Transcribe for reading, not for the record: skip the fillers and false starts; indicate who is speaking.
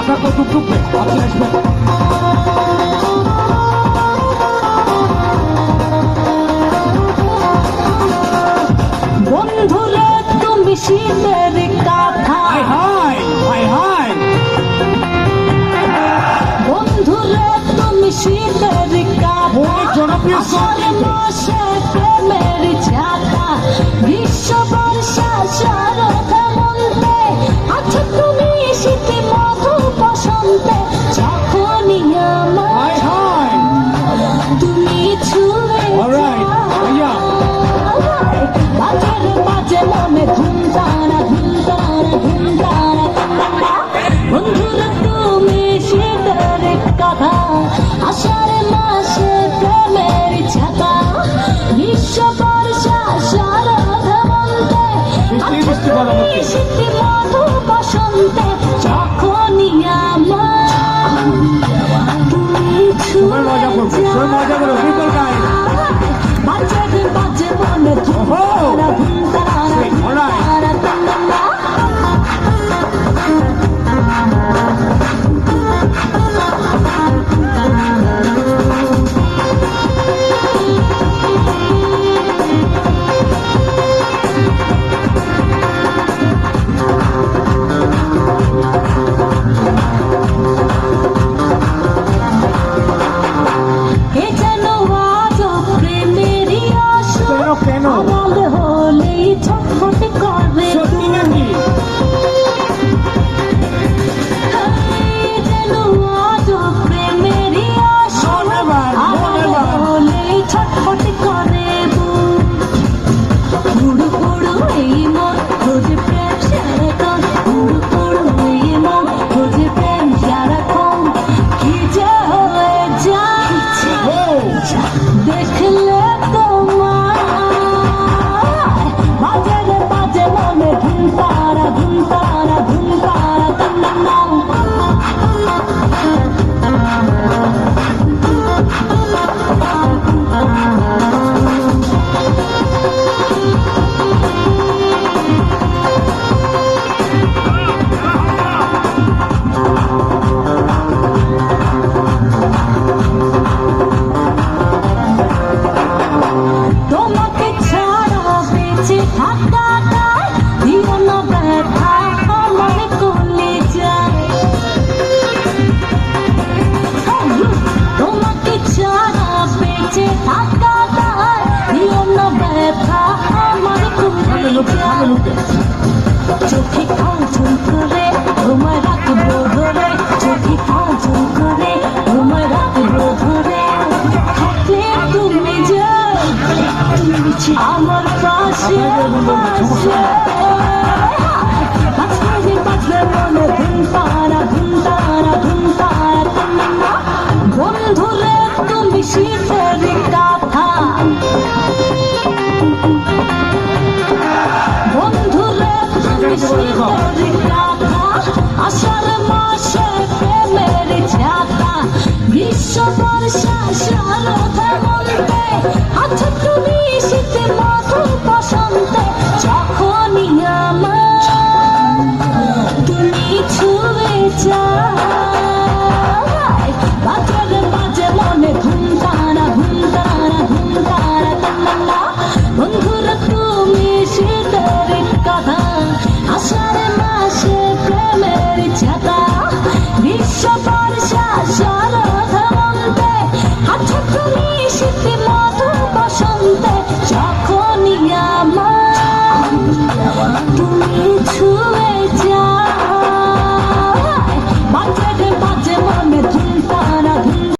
Speaker 1: বর্ষা কৌতুক টুকবে আপনি আসবেন।
Speaker 2: বন্ধুরে তুমি শীতের কথা, বন্ধুরে তুমি শীতের
Speaker 1: জনপ্রিয়
Speaker 2: মাসে প্রেমের ঝাঁকা, গ্রীষ্ম বর্ষা শরৎ হেমন্তে আছো তুমি শীতে মধু বসন্তে, যখনই আমার তুমি ছুঁয়ে বাজার বাজে মনে ধুমতারা ধুমতারা ধুমতারা, বন্ধুরা তুমি শীতের কথা, আষাঢ় মাসে প্রেমের ছাতা, গ্রীষ্ম বর্ষা শরৎ হেমন্তে শীতে মধু বসন্তে, যখনই আমার তুমি ছুঁয়ে বাজে বাজে মনে ধুমতারা ধুমতারা ধুমতারা ধুমতারা। চোখে কাজল করে তোমায় রাখবো ধরে, চোখে কাজল করে তোমায় রাখবো ধরে, থাকলে তুমি যাও আমার পাশে বাজলে বাজলে মনে ধুমতারা ধুমতারা ধুমতারা, বন্ধুরে তুমি শীতের কথা, আষাঢ় মাসে প্রেমের ঝাঁকা, গ্রীষ্ম বর্ষা শরৎ হেমন্তে আছো তুমি শীতে